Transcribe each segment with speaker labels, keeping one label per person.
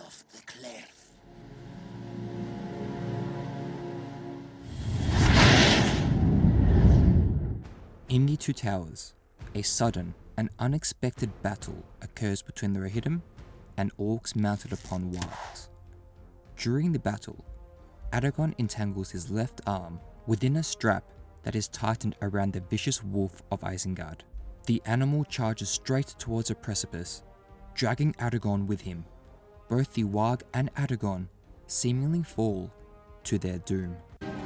Speaker 1: off the cliff.
Speaker 2: In the Two Towers, a sudden and unexpected battle occurs between the Rohirrim and orcs mounted upon wargs. During the battle, Aragorn entangles his left arm within a strap that is tightened around the vicious wolf of Isengard. The animal charges straight towards a precipice, dragging Aragorn with him. Both the warg and Aragorn seemingly fall to their doom.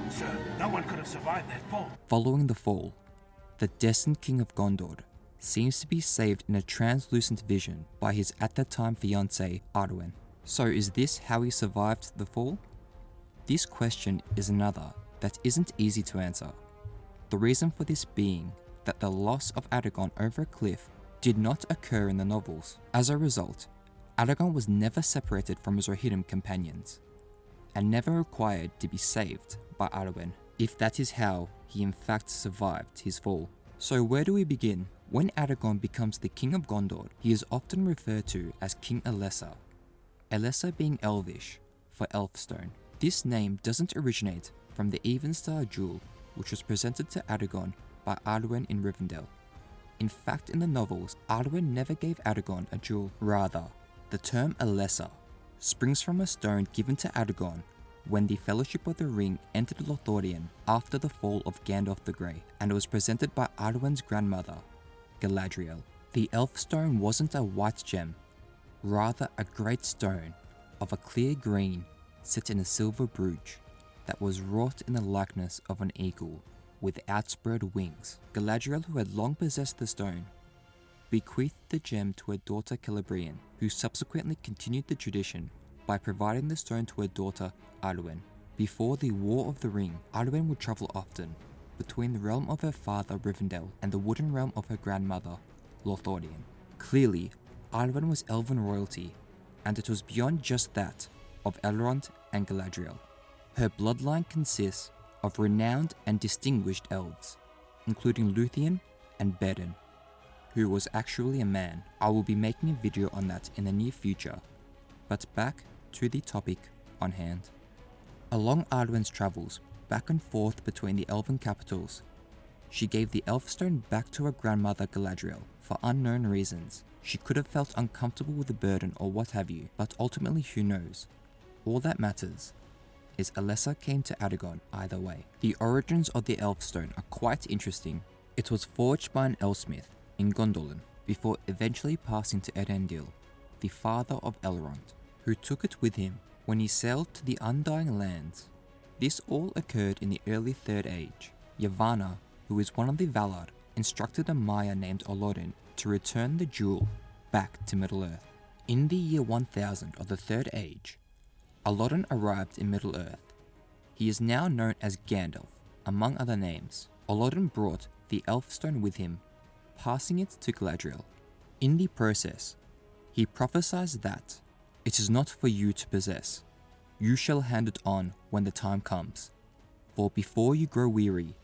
Speaker 3: Sir, no one could have survived that fall.
Speaker 2: Following the fall, the destined king of Gondor seems to be saved in a translucent vision by his at that time fiancée Arwen. So is this how he survived the fall? This question is another that isn't easy to answer. The reason for this being that the loss of Aragorn over a cliff did not occur in the novels. As a result, Aragorn was never separated from his Rohirrim companions, and never required to be saved by Arwen, if that is how he in fact survived his fall. So where do we begin? When Aragorn becomes the king of Gondor, he is often referred to as King Elessar, Elessar being Elvish for Elfstone. This name doesn't originate from the Evenstar jewel which was presented to Aragorn by Arwen in Rivendell. In fact, in the novels, Arwen never gave Aragorn a jewel. Rather, the term Elessar springs from a stone given to Aragorn when the Fellowship of the Ring entered Lothlorien after the fall of Gandalf the Grey, and it was presented by Arwen's grandmother, Galadriel. The elf stone wasn't a white gem, rather a great stone of a clear green set in a silver brooch that was wrought in the likeness of an eagle with outspread wings. Galadriel, who had long possessed the stone, bequeathed the gem to her daughter Celebrian, who subsequently continued the tradition by providing the stone to her daughter Arwen. Before the War of the Ring, Arwen would travel often between the realm of her father Rivendell and the wooden realm of her grandmother Lothlorien. Clearly, Arwen was elven royalty, and it was beyond just that of Elrond and Galadriel. Her bloodline consists of renowned and distinguished elves, including Luthien and Beren, who was actually a man. I will be making a video on that in the near future, but back to the topic on hand. Along Arwen's travels back and forth between the elven capitals, she gave the Elfstone back to her grandmother Galadriel for unknown reasons. She could have felt uncomfortable with the burden or what have you, but ultimately who knows. All that matters is Elessar came to Aragorn either way. The origins of the Elfstone are quite interesting. It was forged by an Elsmith in Gondolin before eventually passing to Earendil, the father of Elrond, who took it with him when he sailed to the Undying Lands. This all occurred in the early Third Age. Yavanna, who is one of the Valar, instructed a Maya named Olodin to return the jewel back to Middle-earth. In the year 1000 of the Third Age, Olodin arrived in Middle-earth. He is now known as Gandalf, among other names. Olodin brought the Elfstone with him, passing it to Galadriel. In the process, he prophesied that it is not for you to possess. You shall hand it on when the time comes. For before you grow weary,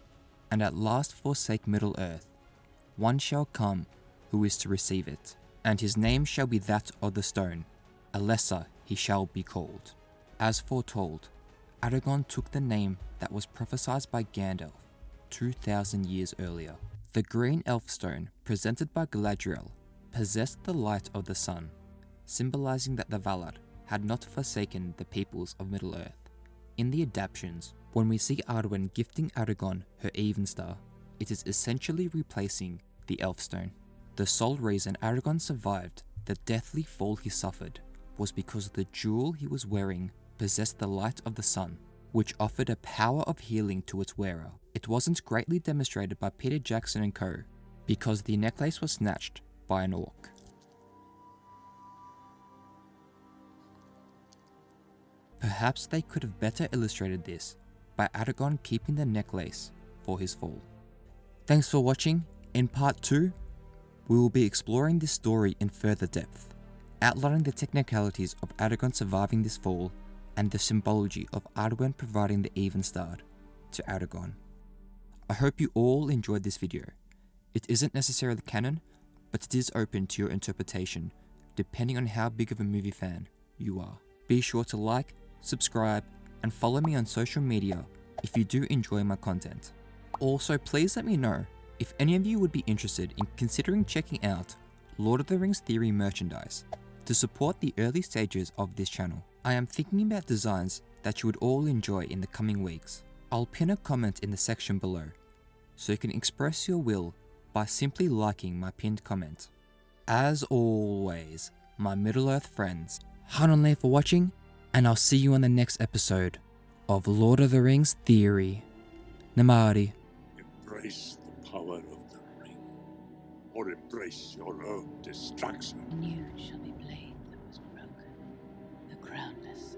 Speaker 2: and at last forsake Middle-earth, one shall come who is to receive it, and his name shall be that of the stone. Elessar he shall be called. As foretold, Aragorn took the name that was prophesied by Gandalf 2,000 years earlier. The green Elfstone presented by Galadriel possessed the light of the sun, symbolizing that the Valar had not forsaken the peoples of Middle-earth. In the adaptations, when we see Arwen gifting Aragorn her Evenstar, it is essentially replacing the Elfstone. The sole reason Aragorn survived the deathly fall he suffered was because the jewel he was wearing possessed the light of the sun, which offered a power of healing to its wearer. It wasn't greatly demonstrated by Peter Jackson and co, because the necklace was snatched by an orc. Perhaps they could have better illustrated this by Aragorn keeping the necklace for his fall. Thanks for watching. In part 2, we will be exploring this story in further depth, outlining the technicalities of Aragorn surviving this fall and the symbology of Arwen providing the Evenstar to Aragorn. I hope you all enjoyed this video. It isn't necessarily canon, but it is open to your interpretation, depending on how big of a movie fan you are. Be sure to like, subscribe, and follow me on social media if you do enjoy my content. Also, please let me know if any of you would be interested in considering checking out Lord of the Rings Theory merchandise to support the early stages of this channel. I am thinking about designs that you would all enjoy in the coming weeks. I'll pin a comment in the section below, so you can express your will by simply liking my pinned comment. As always, my Middle-earth friends, Hanonle for watching, and I'll see you on the next episode of Lord of the Rings Theory. Namari.
Speaker 1: Embrace the power of the ring, or embrace your own destruction.
Speaker 4: New shall be blade that was broken, the crownless